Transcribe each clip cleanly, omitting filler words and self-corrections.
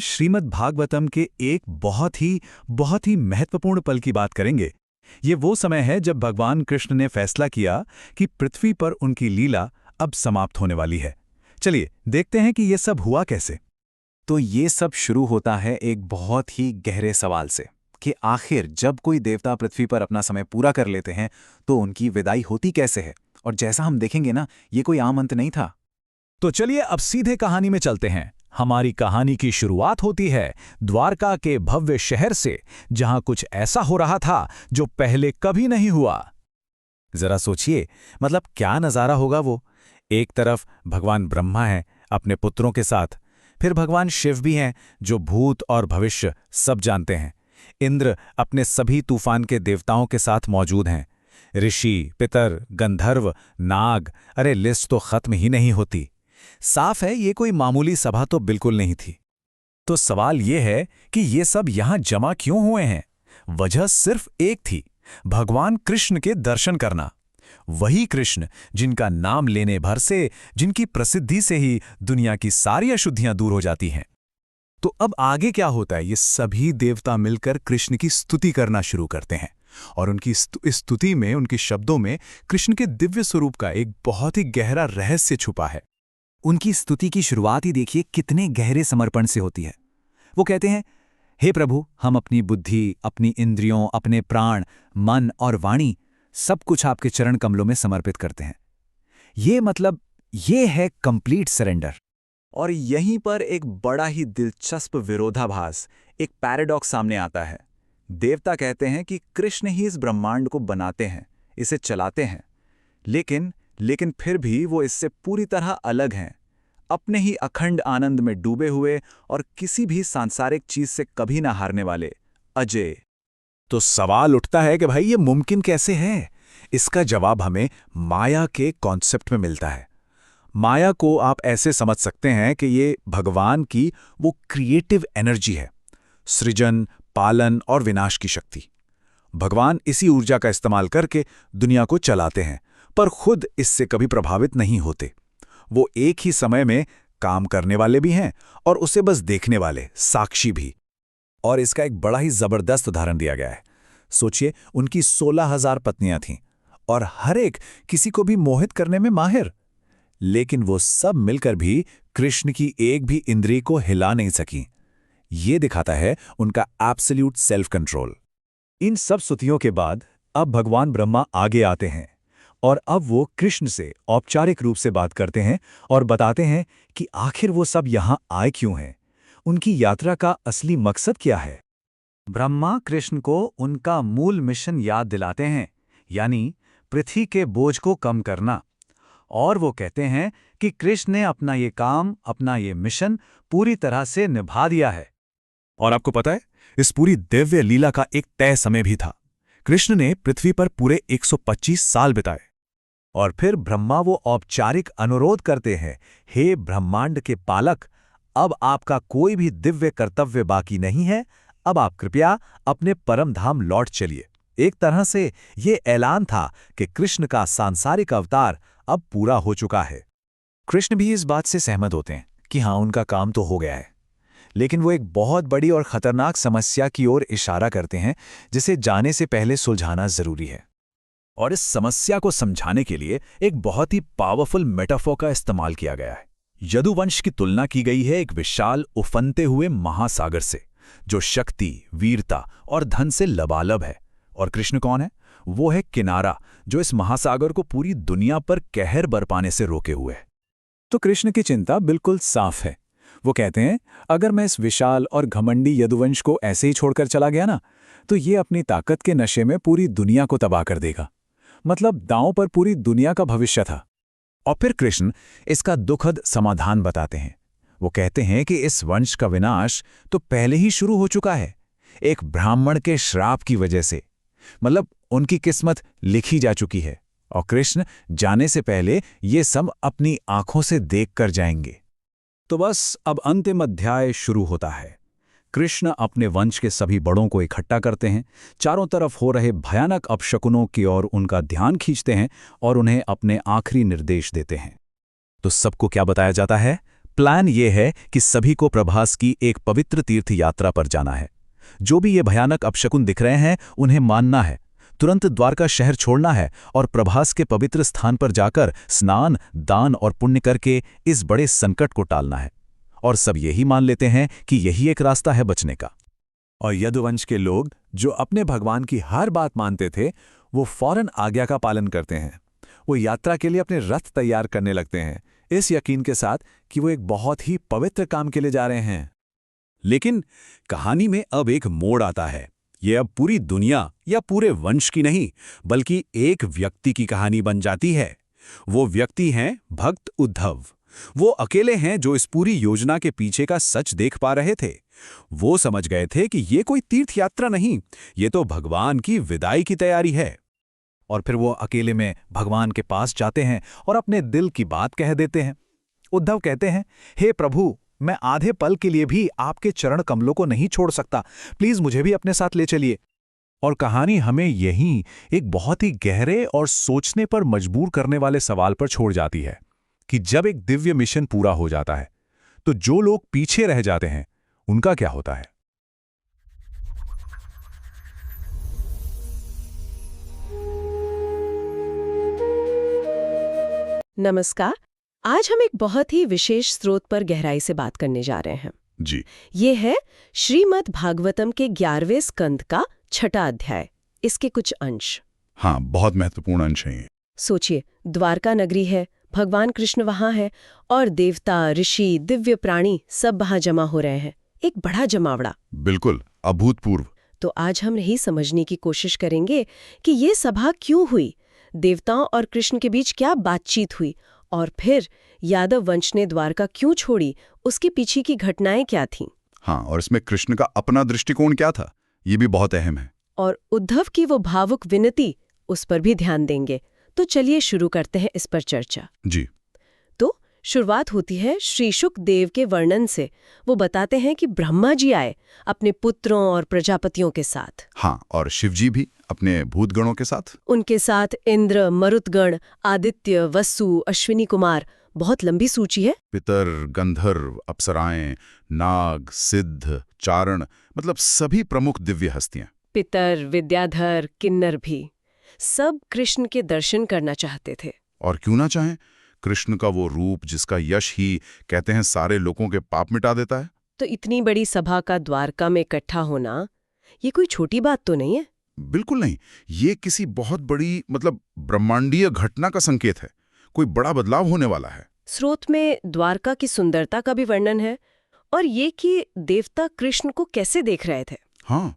श्रीमद् भागवतम के एक बहुत ही महत्वपूर्ण पल की बात करेंगे। ये वो समय है जब भगवान कृष्ण ने फैसला किया कि पृथ्वी पर उनकी लीला अब समाप्त होने वाली है। चलिए देखते हैं कि ये सब हुआ कैसे। तो ये सब शुरू होता है एक बहुत ही गहरे सवाल से कि आखिर जब कोई देवता पृथ्वी पर अपना समय पूरा कर लेते हैं तो उनकी विदाई होती कैसे है। और जैसा हम देखेंगे ना, ये कोई आम अंत नहीं था। तो चलिए अब सीधे कहानी में चलते हैं। हमारी कहानी की शुरुआत होती है द्वारका के भव्य शहर से, जहां कुछ ऐसा हो रहा था जो पहले कभी नहीं हुआ। जरा सोचिए, मतलब क्या नज़ारा होगा वो। एक तरफ भगवान ब्रह्मा हैं अपने पुत्रों के साथ, फिर भगवान शिव भी हैं जो भूत और भविष्य सब जानते हैं। इंद्र अपने सभी तूफान के देवताओं के साथ मौजूद हैं। ऋषि, पितर, गंधर्व, नाग, अरे लिस्ट तो खत्म ही नहीं होती। साफ है ये कोई मामूली सभा तो बिल्कुल नहीं थी। तो सवाल ये है कि ये सब यहां जमा क्यों हुए हैं। वजह सिर्फ एक थी, भगवान कृष्ण के दर्शन करना। वही कृष्ण जिनका नाम लेने भर से, जिनकी प्रसिद्धि से ही दुनिया की सारी अशुद्धियां दूर हो जाती हैं। तो अब आगे क्या होता है, ये सभी देवता मिलकर कृष्ण की स्तुति करना शुरू करते हैं। और उनकी इस स्तुति में, उनके शब्दों में कृष्ण के दिव्य स्वरूप का एक बहुत ही गहरा रहस्य छुपा है। उनकी स्तुति की शुरुआत ही देखिए कितने गहरे समर्पण से होती है। वो कहते हैं, हे प्रभु, हम अपनी बुद्धि, अपनी इंद्रियों, अपने प्राण, मन और वाणी सब कुछ आपके चरण कमलों में समर्पित करते हैं। ये है कंप्लीट सरेंडर। और यहीं पर एक बड़ा ही दिलचस्प विरोधाभास, एक पैराडॉक्स सामने आता है। देवता कहते हैं कि कृष्ण ही इस ब्रह्मांड को बनाते हैं, इसे चलाते हैं, लेकिन फिर भी वो इससे पूरी तरह अलग हैं, अपने ही अखंड आनंद में डूबे हुए और किसी भी सांसारिक चीज से कभी ना हारने वाले अजय। तो सवाल उठता है कि भाई ये मुमकिन कैसे है। इसका जवाब हमें माया के कॉन्सेप्ट में मिलता है। माया को आप ऐसे समझ सकते हैं कि ये भगवान की वो क्रिएटिव एनर्जी है, सृजन, पालन और विनाश की शक्ति। भगवान इसी ऊर्जा का इस्तेमाल करके दुनिया को चलाते हैं, पर खुद इससे कभी प्रभावित नहीं होते। वो एक ही समय में काम करने वाले भी हैं और उसे बस देखने वाले, साक्षी भी। और इसका एक बड़ा ही जबरदस्त उदाहरण दिया गया है। सोचिए, उनकी 16,000 पत्नियां थीं और हर एक किसी को भी मोहित करने में माहिर, लेकिन वो सब मिलकर भी कृष्ण की एक भी इंद्रिय को हिला नहीं सकी। ये दिखाता है उनका एब्सोल्यूट सेल्फ कंट्रोल। इन सब स्तुतियों के बाद अब भगवान ब्रह्मा आगे आते हैं और अब वो कृष्ण से औपचारिक रूप से बात करते हैं और बताते हैं कि आखिर वो सब यहां आए क्यों हैं, उनकी यात्रा का असली मकसद क्या है। ब्रह्मा कृष्ण को उनका मूल मिशन याद दिलाते हैं, यानी पृथ्वी के बोझ को कम करना। और वो कहते हैं कि कृष्ण ने अपना ये काम, अपना ये मिशन पूरी तरह से निभा दिया है। और आपको पता है, इस पूरी दिव्य लीला का एक तय समय भी था। कृष्ण ने पृथ्वी पर पूरे 125 साल बिताए। और फिर ब्रह्मा वो औपचारिक अनुरोध करते हैं, हे ब्रह्मांड के पालक, अब आपका कोई भी दिव्य कर्तव्य बाकी नहीं है, अब आप कृपया अपने परम धाम लौट चलिए। एक तरह से ये ऐलान था कि कृष्ण का सांसारिक अवतार अब पूरा हो चुका है। कृष्ण भी इस बात से सहमत होते हैं कि हाँ, उनका काम तो हो गया है, लेकिन वो एक बहुत बड़ी और खतरनाक समस्या की ओर इशारा करते हैं, जिसे जाने से पहले सुलझाना जरूरी है। और इस समस्या को समझाने के लिए एक बहुत ही पावरफुल मेटाफोर का इस्तेमाल किया गया है। यदुवंश की तुलना की गई है एक विशाल उफनते हुए महासागर से, जो शक्ति, वीरता और धन से लबालब है। और कृष्ण कौन है? वो है किनारा, जो इस महासागर को पूरी दुनिया पर कहर बरपाने से रोके हुए है। तो कृष्ण की चिंता बिल्कुल साफ है। वो कहते हैं, अगर मैं इस विशाल और घमंडी यदुवंश को ऐसे ही छोड़कर चला गया ना, तो ये अपनी ताकत के नशे में पूरी दुनिया को तबाह कर देगा। मतलब दांव पर पूरी दुनिया का भविष्य था। और फिर कृष्ण इसका दुखद समाधान बताते हैं। वो कहते हैं कि इस वंश का विनाश तो पहले ही शुरू हो चुका है, एक ब्राह्मण के श्राप की वजह से। मतलब उनकी किस्मत लिखी जा चुकी है और कृष्ण जाने से पहले ये सब अपनी आंखों से देख कर जाएंगे। तो बस अब अंतिम अध्याय शुरू होता है। कृष्ण अपने वंश के सभी बड़ों को इकट्ठा करते हैं, चारों तरफ हो रहे भयानक अपशकुनों की ओर उनका ध्यान खींचते हैं और उन्हें अपने आखिरी निर्देश देते हैं। तो सबको क्या बताया जाता है? प्लान ये है कि सभी को प्रभास की एक पवित्र तीर्थ यात्रा पर जाना है। जो भी ये भयानक अपशकुन दिख रहे हैं उन्हें मानना है, तुरंत द्वारका शहर छोड़ना है और प्रभास के पवित्र स्थान पर जाकर स्नान, दान और पुण्य करके इस बड़े संकट को टालना है। और सब यही मान लेते हैं कि यही एक रास्ता है बचने का। और यदुवंश के लोग जो अपने भगवान की हर बात मानते थे, वो फौरन आज्ञा का पालन करते हैं। वो यात्रा के लिए अपने रथ तैयार करने लगते हैं, इस यकीन के साथ कि वो एक बहुत ही पवित्र काम के लिए जा रहे हैं। लेकिन कहानी में अब एक मोड़ आता है। ये अब पूरी दुनिया या पूरे वंश की नहीं, बल्कि एक व्यक्ति की कहानी बन जाती है। वो व्यक्ति हैं भक्त उद्धव। वो अकेले हैं जो इस पूरी योजना के पीछे का सच देख पा रहे थे। वो समझ गए थे कि ये कोई तीर्थ यात्रा नहीं, ये तो भगवान की विदाई की तैयारी है। और फिर वो अकेले में भगवान के पास जाते हैं और अपने दिल की बात कह देते हैं। उद्धव कहते हैं, हे प्रभु, मैं आधे पल के लिए भी आपके चरण कमलों को नहीं छोड़ सकता, प्लीज मुझे भी अपने साथ ले चलिए। और कहानी हमें यहीं एक बहुत ही गहरे और सोचने पर मजबूर करने वाले सवाल पर छोड़ जाती है कि जब एक दिव्य मिशन पूरा हो जाता है तो जो लोग पीछे रह जाते हैं उनका क्या होता है। नमस्कार। आज हम एक बहुत ही विशेष स्रोत पर गहराई से बात करने जा रहे हैं। जी। ये है श्रीमद् भागवतम के 11वें स्कंद का 6वां अध्याय, इसके कुछ अंश। हाँ, बहुत महत्वपूर्ण अंश हैं ये। सोचिए, द्वारका नगरी है, भगवान कृष्ण वहां है और देवता, ऋषि, दिव्य प्राणी सब वहां जमा हो रहे हैं। एक बड़ा जमावड़ा। बिल्कुल अभूतपूर्व। तो आज हम यही समझने की कोशिश करेंगे कि ये सभा क्यों हुई, देवताओं और कृष्ण के बीच क्या बातचीत हुई, और फिर यादव वंश ने द्वारका क्यों छोड़ी, उसके पीछे की घटनाएं क्या थीं। हाँ, और इसमें कृष्ण का अपना दृष्टिकोण क्या था, ये भी बहुत अहम है। और उद्धव की वो भावुक विनती, उस पर भी ध्यान देंगे। तो चलिए शुरू करते हैं इस पर चर्चा। जी। तो शुरुआत होती है श्री शुकदेव के वर्णन से। वो बताते हैं कि ब्रह्मा जी आए अपने पुत्रों और प्रजापतियों के साथ। हाँ, और शिवजी भी अपने भूतगणों के साथ। उनके साथ इंद्र, मरुतगण, आदित्य, वसु, अश्विनी कुमार, बहुत लंबी सूची है। पितर, गंधर्व, अप्सराएं, नाग, सिद्ध, चारण, मतलब सभी प्रमुख दिव्य हस्तियां। पितर, विद्याधर, किन्नर भी सब कृष्ण के दर्शन करना चाहते थे। और क्यों ना चाहें, कृष्ण का वो रूप जिसका यश ही कहते हैं सारे लोगों के पाप मिटा देता है। तो इतनी बड़ी सभा का द्वारका में इकट्ठा होना, ये कोई छोटी बात तो नहीं है। बिल्कुल नहीं, ये किसी बहुत बड़ी मतलब ब्रह्मांडीय घटना का संकेत है। कोई बड़ा बदलाव होने वाला है। स्रोत में द्वारका की सुंदरता का भी वर्णन है, और ये कि देवता कृष्ण को कैसे देख रहे थे। हाँ,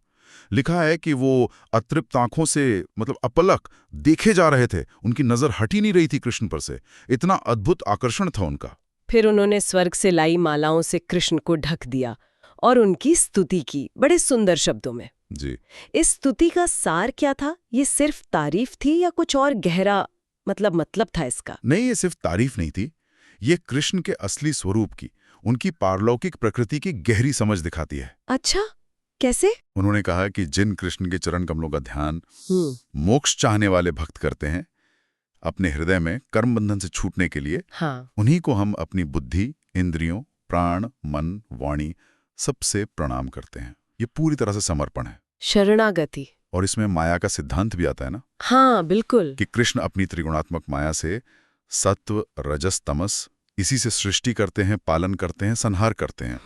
लिखा है कि वो अतृप्त आंखों से मतलब अपलक देखे जा रहे थे, उनकी नजर हटी नहीं रही थी कृष्ण पर से। इतना अद्भुत आकर्षण था उनका। फिर उन्होंने स्वर्ग से लाई मालाओं से कृष्ण को ढक दिया और उनकी स्तुति की बड़े सुंदर शब्दों में। जी। इस स्तुति का सार क्या था? ये सिर्फ तारीफ थी या कुछ और गहरा मतलब था इसका? नहीं, ये सिर्फ तारीफ नहीं थी, ये कृष्ण के असली स्वरूप की, उनकी पारलौकिक प्रकृति की गहरी समझ दिखाती है। अच्छा, कैसे? उन्होंने कहा कि जिन कृष्ण के चरण कमलों का ध्यान मोक्ष चाहने वाले भक्त करते हैं अपने हृदय में कर्म बंधन से छूटने के लिए, हाँ, उन्हीं को हम अपनी बुद्धि, इंद्रियों, प्राण, मन, वाणी सबसे प्रणाम करते हैं। ये पूरी तरह से समर्पण है, शरणागति। और इसमें माया का सिद्धांत भी आता है ना। हाँ, बिल्कुल। कि कृष्ण अपनी त्रिगुणात्मक माया से सत्व, रजस, तमस, इसी से सृष्टि करते हैं, पालन करते हैं, संहार करते हैं,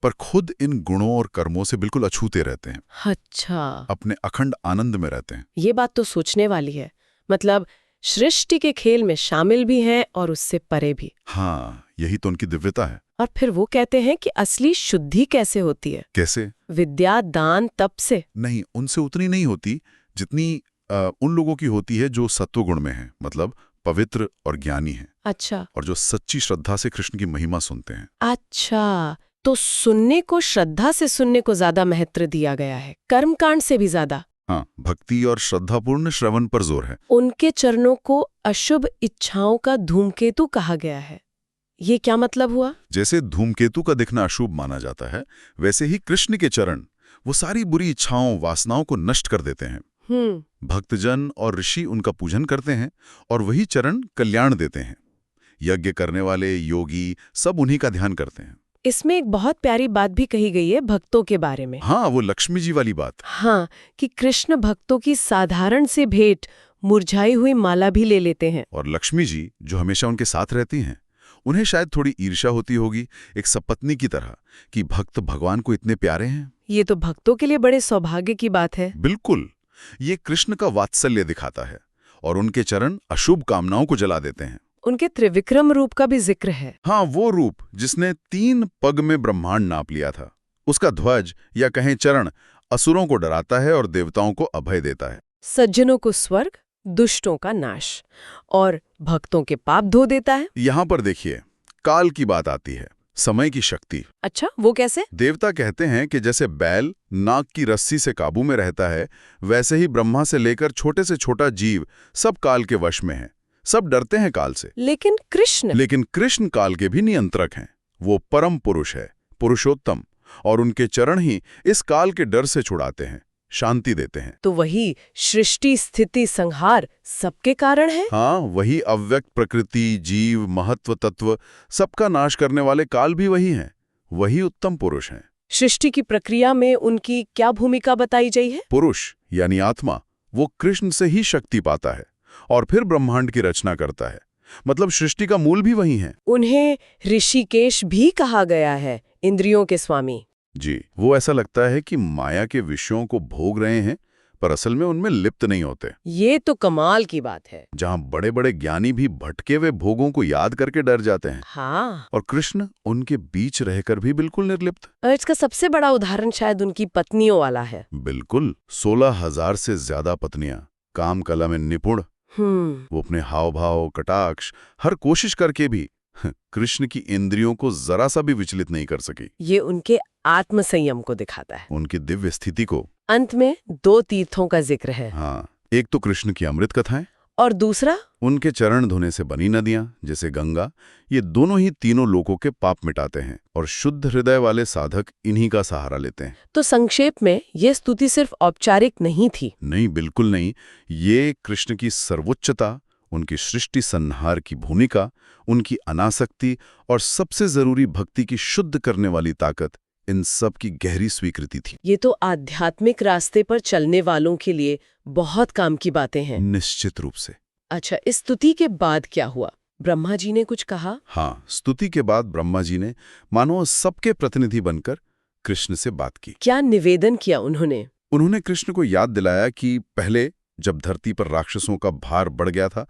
पर खुद इन गुणों और कर्मों से बिल्कुल अछूते रहते हैं। अच्छा, अपने अखंड आनंद में रहते हैं। ये बात तो सोचने वाली है। मतलब सृष्टि के खेल में शामिल भी हैं और उससे परे भी। हाँ, यही तो उनकी दिव्यता है। और फिर वो कहते हैं कि असली शुद्धि कैसे होती है? कैसे? विद्या, दान, तप से नहीं, उनसे उतनी नहीं होती जितनी उन लोगों की होती है जो सत्वगुण में है, मतलब पवित्र और ज्ञानी है। अच्छा। और जो सच्ची श्रद्धा से कृष्ण की महिमा सुनते हैं। अच्छा, तो सुनने को, श्रद्धा से सुनने को ज्यादा महत्व दिया गया है, कर्मकांड से भी ज्यादा। हाँ, भक्ति और श्रद्धापूर्ण श्रवण पर जोर है। उनके चरणों को अशुभ इच्छाओं का धूमकेतु कहा गया है। ये क्या मतलब हुआ? जैसे धूमकेतु का दिखना अशुभ माना जाता है, वैसे ही कृष्ण के चरण वो सारी बुरी इच्छाओं, वासनाओं को नष्ट कर देते हैं। भक्तजन और ऋषि उनका पूजन करते हैं और वही चरण कल्याण देते हैं। यज्ञ करने वाले योगी सब उन्हीं का ध्यान करते हैं। इसमें एक बहुत प्यारी बात भी कही गई है भक्तों के बारे में। हाँ, वो लक्ष्मी जी वाली बात। हाँ, कि कृष्ण भक्तों की साधारण से भेंट मुरझाई हुई माला भी ले लेते हैं। और लक्ष्मी जी जो हमेशा उनके साथ रहती हैं, उन्हें शायद थोड़ी ईर्ष्या होती होगी, एक सपत्नी की तरह, कि भक्त भगवान को इतने प्यारे हैं। ये तो भक्तों के लिए बड़े सौभाग्य की बात है। बिल्कुल, ये कृष्ण का वात्सल्य दिखाता है और उनके चरण अशुभ कामनाओं को जला देते हैं। उनके त्रिविक्रम रूप का भी जिक्र है। हाँ, वो रूप जिसने 3 पग में ब्रह्मांड नाप लिया था। उसका ध्वज या कहें चरण असुरों को डराता है और देवताओं को अभय देता है। सज्जनों को स्वर्ग, दुष्टों का नाश, और भक्तों के पाप धो देता है। यहाँ पर देखिए, काल की बात आती है, समय की शक्ति। अच्छा, वो कैसे? देवता कहते हैं कि जैसे बैल नाग की रस्सी से काबू में रहता है, वैसे ही ब्रह्मा से लेकर छोटे से छोटा जीव सब काल के वश में है। सब डरते हैं काल से। लेकिन कृष्ण काल के भी नियंत्रक हैं। वो परम पुरुष है, पुरुषोत्तम, और उनके चरण ही इस काल के डर से छुड़ाते हैं, शांति देते हैं। तो वही सृष्टि स्थिति संहार सबके कारण है। हाँ, वही अव्यक्त प्रकृति, जीव, महत्व तत्व सबका नाश करने वाले काल भी वही हैं। वही उत्तम पुरुष हैं। सृष्टि की प्रक्रिया में उनकी क्या भूमिका बताई गई है? पुरुष यानी आत्मा, वो कृष्ण से ही शक्ति पाता है और फिर ब्रह्मांड की रचना करता है। मतलब सृष्टि का मूल भी वही है। उन्हें ऋषिकेश भी कहा गया है, इंद्रियों के स्वामी। जी, वो ऐसा लगता है कि माया के विषयों को भोग रहे हैं, पर असल में उनमें लिप्त नहीं होते। ये तो कमाल की बात है। जहां बड़े बड़े ज्ञानी भी भटके हुए भोगों को याद करके डर जाते हैं। हाँ, और कृष्ण उनके बीच रहकर भी बिल्कुल निर्लिप्त। इसका सबसे बड़ा उदाहरण शायद उनकी पत्नियों वाला है। बिल्कुल, 16,000 से ज्यादा पत्नियां, काम कला में निपुण। वो अपने हाव भाव, कटाक्ष, हर कोशिश करके भी कृष्ण की इंद्रियों को जरा सा भी विचलित नहीं कर सकी। ये उनके आत्मसंयम को दिखाता है, उनकी दिव्य स्थिति को। अंत में 2 तीर्थों का जिक्र है। हाँ, एक तो कृष्ण की अमृत कथाएं, और दूसरा उनके चरण धोने से बनी नदियां जैसे गंगा। ये दोनों ही तीनों लोकों के पाप मिटाते हैं और शुद्ध हृदय वाले साधक इन्हीं का सहारा लेते हैं। तो संक्षेप में ये स्तुति सिर्फ औपचारिक नहीं थी। नहीं, बिल्कुल नहीं। ये कृष्ण की सर्वोच्चता, उनकी सृष्टि संहार की भूमिका, उनकी अनासक्ति और सबसे जरूरी भक्ति की शुद्ध करने वाली ताकत, इन सब की गहरी स्वीकृति थी। ये तो आध्यात्मिक रास्ते पर चलने वालों के लिए बहुत काम की बातें हैं। निश्चित रूप से। अच्छा, इस स्तुति के बाद क्या हुआ? ब्रह्मा जी ने कुछ कहा? हाँ, स्तुति के बाद ब्रह्मा जी ने मानो सबके प्रतिनिधि बनकर कृष्ण से बात की। क्या निवेदन किया उन्होंने? उन्होंने कृष्ण को याद दिलाया कि पहले जब धरती पर राक्षसों का भार बढ़ गया था,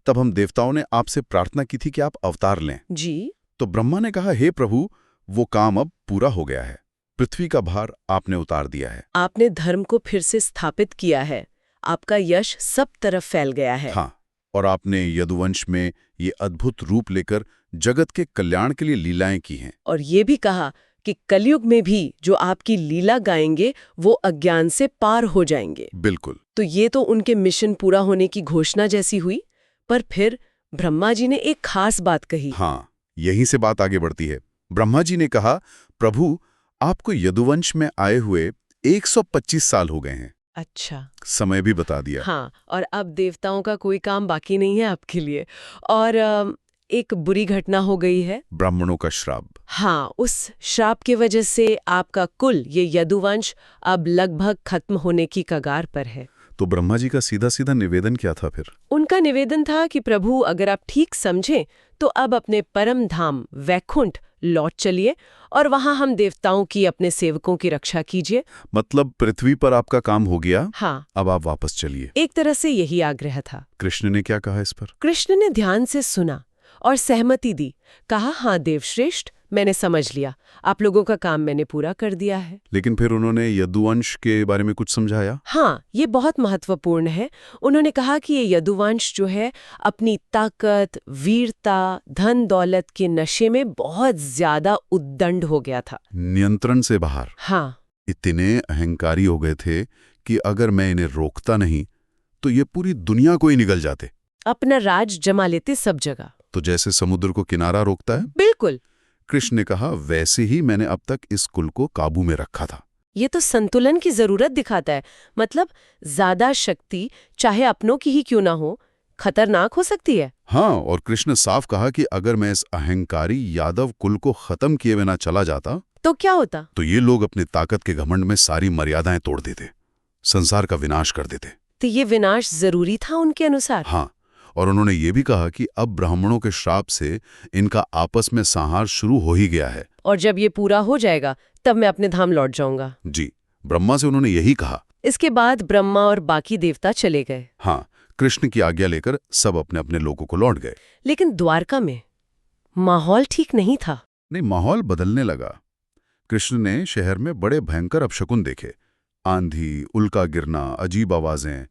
तब हम देवताओं ने आपसे प्रार्थना की थी कि आप अवतार लें। जी। तो ब्रह्मा ने कहा, हे प्रभु, वो काम अब पूरा हो गया है। पृथ्वी का भार आपने उतार दिया है। आपने धर्म को फिर से स्थापित किया है। आपका यश सब तरफ फैल गया है। हाँ, और आपने यदुवंश में ये अद्भुत रूप लेकर जगत के कल्याण के लिए लीलाएं की हैं। और ये भी कहा कि कलयुग में भी जो आपकी लीला गाएंगे वो अज्ञान से पार हो जाएंगे। बिल्कुल। तो ये तो उनके मिशन पूरा होने की घोषणा जैसी हुई। पर फिर ब्रह्मा जी ने एक खास बात कही। हाँ, यहीं से बात आगे बढ़ती है। ब्रह्मा जी ने कहा, प्रभु, आपको यदुवंश में आए हुए 125 साल हो गए हैं। अच्छा, समय भी बता दिया। हाँ, और अब देवताओं का कोई काम बाकी नहीं है आपके लिए। और एक बुरी घटना हो गई है, ब्राह्मणों का श्राप। हाँ, उस श्राप की वजह से आपका कुल, ये यदुवंश, अब लगभग खत्म होने की कगार पर है। तो ब्रह्मा जी का सीधा सीधा निवेदन क्या था फिर? उनका निवेदन था कि प्रभु, अगर आप ठीक समझें तो अब अपने परम धाम वैकुंठ लौट चलिए और वहां हम देवताओं की, अपने सेवकों की रक्षा कीजिए। मतलब पृथ्वी पर आपका काम हो गया, हाँ, अब आप वापस चलिए। एक तरह से यही आग्रह था। कृष्ण ने क्या कहा इस पर? कृष्ण ने ध्यान से सुना और सहमति दी। कहा, हाँ देवश्रेष्ठ, मैंने समझ लिया, आप लोगों का काम मैंने पूरा कर दिया है। लेकिन फिर उन्होंने यदुवंश के बारे में कुछ समझाया? हाँ, ये बहुत महत्वपूर्ण है। उन्होंने कहा कि ये यदुवंश जो है अपनी ताकत, वीरता, धन दौलत के नशे में बहुत ज्यादा उद्दंड हो गया था, नियंत्रण से बाहर। हाँ, इतने अहंकारी हो गए थे कि अगर मैं इन्हें रोकता नहीं तो ये पूरी दुनिया को ही निगल जाते, अपना राज जमा लेते सब जगह। तो जैसे समुद्र को किनारा रोकता है। बिल्कुल। कृष्ण ने कहा, वैसे ही मैंने अब तक इस कुल को काबू में रखा था। ये तो संतुलन की जरूरत दिखाता है। मतलब ज्यादा शक्ति चाहे अपनों की ही क्यों ना हो, खतरनाक हो सकती है। हाँ, और कृष्ण साफ कहा कि अगर मैं इस अहंकारी यादव कुल को खत्म किए बिना चला जाता तो क्या होता? तो ये लोग अपनी ताकत के घमंड में सारी मर्यादाएं तोड़ देते, संसार का विनाश कर देते। तो ये विनाश जरूरी था उनके अनुसार? हाँ, और उन्होंने ये भी कहा कि अब ब्राह्मणों के श्राप से इनका आपस में संहार शुरू हो ही गया है। और जब ये पूरा हो जाएगा तब मैं अपने धाम लौट जाऊंगा। जी, ब्रह्मा से उन्होंने यही कहा। इसके बाद ब्रह्मा और बाकी देवता चले गए। हाँ, कृष्ण की आज्ञा लेकर सब अपने अपने लोगों को लौट गए। लेकिन द्वारका में माहौल ठीक नहीं था। नहीं, माहौल बदलने लगा। कृष्ण ने शहर में बड़े भयंकर अपशकुन देखे, आंधी, उल्का गिरना, अजीब आवाजें।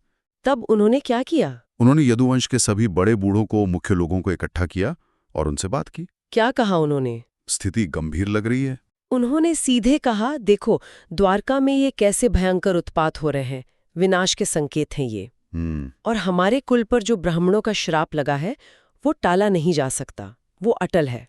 तब उन्होंने क्या किया? उन्होंने यदुवंश के सभी बड़े बूढ़ों को, मुख्य लोगों को इकट्ठा किया और उनसे बात की। क्या कहा उन्होंने? स्थिति गंभीर लग रही है। उन्होंने सीधे कहा, देखो द्वारका में ये कैसे भयंकर उत्पात हो रहे हैं, विनाश के संकेत हैं ये। और हमारे कुल पर जो ब्राह्मणों का श्राप लगा है वो टाला नहीं जा सकता, वो अटल है।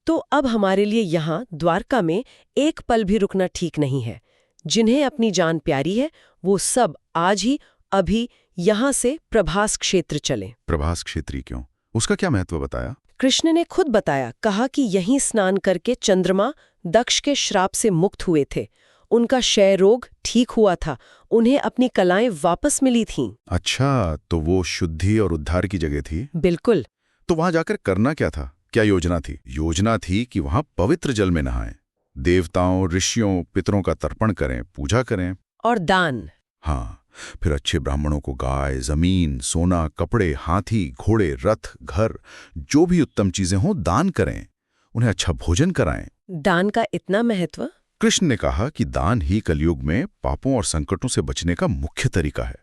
तो अब हमारे लिए यहाँ द्वारका में एक पल भी रुकना ठीक नहीं है। जिन्हें अपनी जान प्यारी है वो सब आज ही अभी यहाँ से प्रभास क्षेत्र चले। प्रभास क्षेत्री क्यों? उसका क्या महत्व बताया? कृष्ण ने खुद बताया, कहा कि यहीं स्नान करके चंद्रमा दक्ष के श्राप से मुक्त हुए थे, उनका क्षय रोग ठीक हुआ था, उन्हें अपनी कलाएं वापस मिली थीं। अच्छा, तो वो शुद्धि और उद्धार की जगह थी। बिल्कुल। तो वहां जाकर करना क्या था? क्या योजना थी? योजना थी कि वहां पवित्र जल में नहाएं, देवताओं, ऋषियों, पितरों का तर्पण करें, पूजा करें और दान। हाँ, फिर अच्छे ब्राह्मणों को गाय, जमीन, सोना, कपड़े, हाथी, घोड़े, रथ, घर, जो भी उत्तम चीजें हों दान करें, उन्हें अच्छा भोजन कराएं। दान का इतना महत्व? कृष्ण ने कहा कि दान ही कलयुग में पापों और संकटों से बचने का मुख्य तरीका है।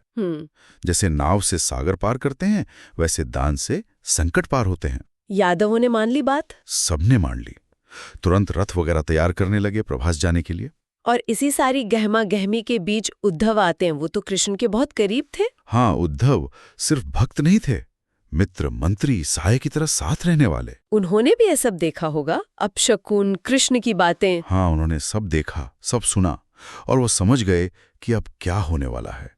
जैसे नाव से सागर पार करते हैं, वैसे दान से संकट पार होते हैं। यादवों ने मान ली बात? सबने मान ली। तुरंत रथ वगैरह तैयार करने लगे प्रभास जाने के लिए। और इसी सारी गहमा गहमी के बीच उद्धव आते हैं। वो तो कृष्ण के बहुत करीब थे। हाँ, उद्धव सिर्फ भक्त नहीं थे, मित्र, मंत्री, सहाय की तरह साथ रहने वाले। उन्होंने भी ये सब देखा होगा, अपशकुन, कृष्ण की बातें। हाँ, उन्होंने सब देखा, सब सुना, और वो समझ गए कि अब क्या होने वाला है।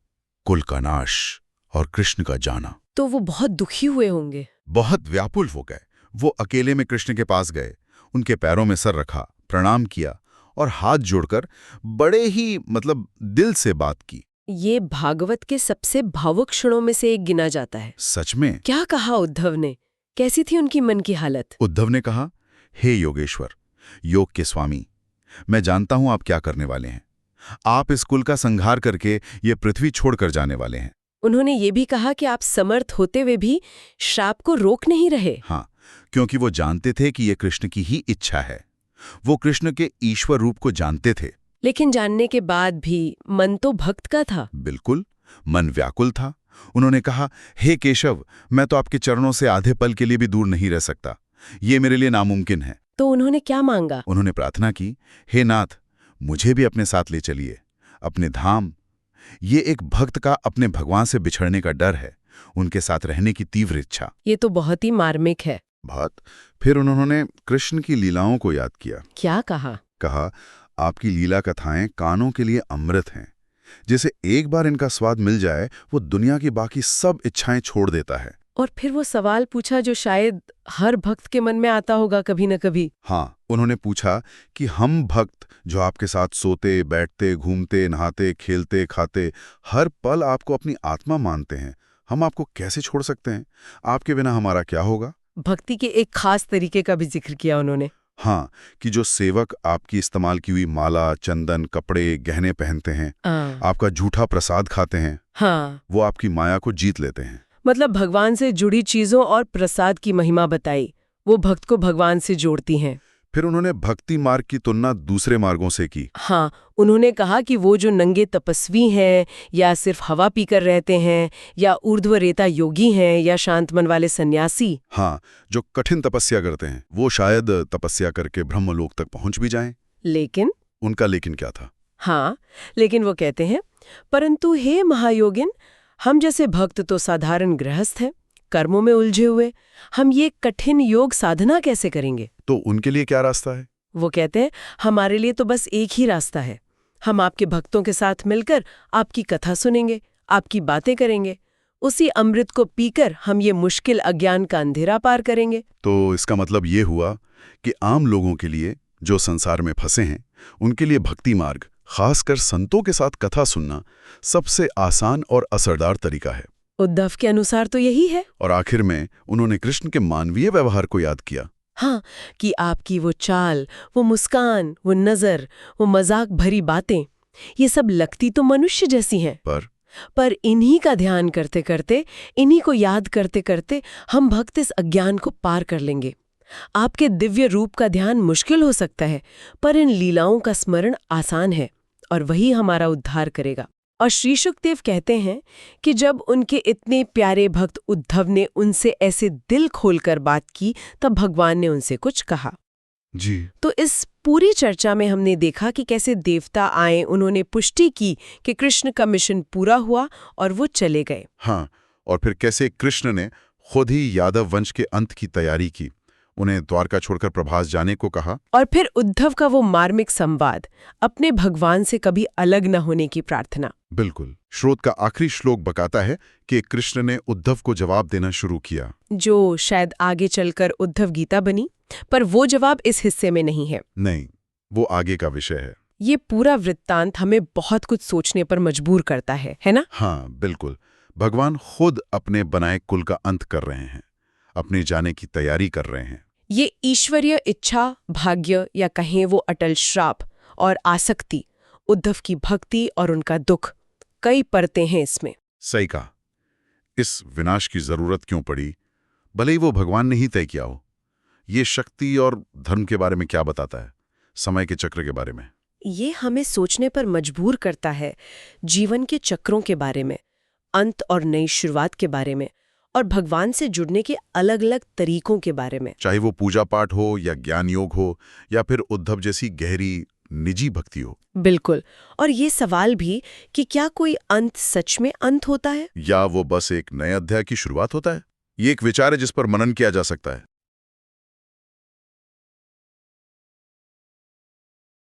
कुल का नाश और कृष्ण का जाना। तो वो बहुत दुखी हुए होंगे, बहुत व्याकुल हो गए। वो अकेले में कृष्ण के पास गए, उनके पैरों में सर रखा, प्रणाम किया और हाथ जोड़कर बड़े ही दिल से बात की। ये भागवत के सबसे भावुक क्षणों में से एक गिना जाता है। सच में? क्या कहा उद्धव ने? कैसी थी उनकी मन की हालत? उद्धव ने कहा, हे योगेश्वर, योग के स्वामी, मैं जानता हूं आप क्या करने वाले हैं। आप इस कुल का संहार करके ये पृथ्वी छोड़कर जाने वाले हैं। उन्होंने ये भी कहा कि आप समर्थ होते हुए भी श्राप को रोक नहीं रहे। हाँ, क्योंकि वो जानते थे कि ये कृष्ण की ही इच्छा है। वो कृष्ण के ईश्वर रूप को जानते थे। लेकिन जानने के बाद भी मन तो भक्त का था। बिल्कुल, मन व्याकुल था। उन्होंने कहा, हे केशव, मैं तो आपके चरणों से आधे पल के लिए भी दूर नहीं रह सकता। ये मेरे लिए नामुमकिन है। तो उन्होंने क्या मांगा? उन्होंने प्रार्थना की, हे नाथ, मुझे भी अपने साथ ले चलिए, अपने धाम। ये एक भक्त का अपने भगवान से बिछड़ने का डर है, उनके साथ रहने की तीव्र इच्छा। ये तो बहुत ही मार्मिक है। बहुत। फिर उन्होंने कृष्ण की लीलाओं को याद किया। क्या कहा? कहा, आपकी लीला कथाएं कानों के लिए अमृत हैं। जैसे एक बार इनका स्वाद मिल जाए, वो दुनिया की बाकी सब इच्छाएं छोड़ देता है। और फिर वो सवाल पूछा जो शायद हर भक्त के मन में आता होगा कभी न कभी। हाँ, उन्होंने पूछा कि हम भक्त जो आपके साथ सोते, बैठते, घूमते, नहाते, खेलते, खाते, हर पल आपको अपनी आत्मा मानते हैं, हम आपको कैसे छोड़ सकते हैं? आपके बिना हमारा क्या होगा? भक्ति के एक खास तरीके का भी जिक्र किया उन्होंने। हाँ, कि जो सेवक आपकी इस्तेमाल की हुई माला, चंदन, कपड़े, गहने पहनते हैं, आपका झूठा प्रसाद खाते हैं, हाँ, वो आपकी माया को जीत लेते हैं। मतलब भगवान से जुड़ी चीजों और प्रसाद की महिमा बताई, वो भक्त को भगवान से जोड़ती हैं। फिर उन्होंने भक्ति मार्ग की तुलना दूसरे मार्गों से की। हाँ, उन्होंने कहा कि वो जो नंगे तपस्वी हैं, या सिर्फ हवा पीकर रहते हैं, या ऊर्ध्वरेता योगी हैं, या शांत मन वाले सन्यासी, हाँ, जो कठिन तपस्या करते हैं, वो शायद तपस्या करके ब्रह्मलोक तक पहुंच भी जाएं। लेकिन उनका लेकिन क्या था? हाँ, लेकिन वो कहते हैं, परंतु हे महायोगिन, हम जैसे भक्त तो साधारण गृहस्थ हैं, कर्मों में उलझे हुए, हम ये कठिन योग साधना कैसे करेंगे? तो उनके लिए क्या रास्ता है? वो कहते हैं, हमारे लिए तो बस एक ही रास्ता है। हम आपके भक्तों के साथ मिलकर आपकी कथा सुनेंगे, आपकी बातें करेंगे, उसी अमृत को पीकर हम ये मुश्किल अज्ञान का अंधेरा पार करेंगे। तो इसका मतलब ये हुआ कि आम लोगों के लिए, जो संसार में फंसे हैं, उनके लिए भक्ति मार्ग, खासकर संतों के साथ कथा सुनना, सबसे आसान और असरदार तरीका है। उद्धव के अनुसार तो यही है। और आखिर में उन्होंने कृष्ण के मानवीय व्यवहार को याद किया। हाँ, कि आपकी वो चाल, वो मुस्कान, वो नजर, वो मजाक भरी बातें, ये सब लगती तो मनुष्य जैसी हैं, पर इन्हीं का ध्यान करते करते, इन्हीं को याद करते करते हम भक्त इस अज्ञान को पार कर लेंगे। आपके दिव्य रूप का ध्यान मुश्किल हो सकता है, पर इन लीलाओं का स्मरण आसान है और वही हमारा उद्धार करेगा। और श्री शुकदेव कहते हैं कि जब उनके इतने प्यारे भक्त उद्धव ने उनसे ऐसे दिल खोलकर बात की, तब भगवान ने उनसे कुछ कहा जी। तो इस पूरी चर्चा में हमने देखा कि कैसे देवता आए, उन्होंने पुष्टि की कि कृष्ण का मिशन पूरा हुआ और वो चले गए। हाँ, और फिर कैसे कृष्ण ने खुद ही यादव वंश के अंत की तैयारी की, उन्हें द्वारका छोड़कर प्रभास जाने को कहा, और फिर उद्धव का वो मार्मिक संवाद, अपने भगवान से कभी अलग न होने की प्रार्थना। बिल्कुल। श्रोत का आखिरी श्लोक बताता है कि कृष्ण ने उद्धव को जवाब देना शुरू किया, जो शायद आगे चलकर उद्धव गीता बनी, पर वो जवाब इस हिस्से में नहीं है। नहीं, वो आगे का विषय है। ये पूरा वृत्तांत हमें बहुत कुछ सोचने पर मजबूर करता है ना? हाँ, बिल्कुल। भगवान खुद अपने बनाए कुल का अंत कर रहे हैं, अपने जाने की तैयारी कर रहे हैं। ये ईश्वरीय इच्छा, भाग्य या कहें वो अटल श्राप और आसक्ति, उद्धव की भक्ति और उनका दुख, कई परतें हैं इसमें। सही कहा। इस विनाश की जरूरत क्यों पड़ी, भले ही वो भगवान ने ही तय किया हो। ये शक्ति और धर्म के बारे में क्या बताता है, समय के चक्र के बारे में? ये हमें सोचने पर मजबूर करता है, जीवन के चक्रों के बारे में, अंत और नई शुरुआत के बारे में, और भगवान से जुड़ने के अलग अलग तरीकों के बारे में। चाहे वो पूजा पाठ हो या ज्ञान योग हो या फिर उद्धव जैसी गहरी निजी भक्ति हो। बिल्कुल। और ये सवाल भी कि क्या कोई अंत सच में अंत होता है, या वो बस एक नए अध्याय की शुरुआत होता है। ये एक विचार है जिस पर मनन किया जा सकता है।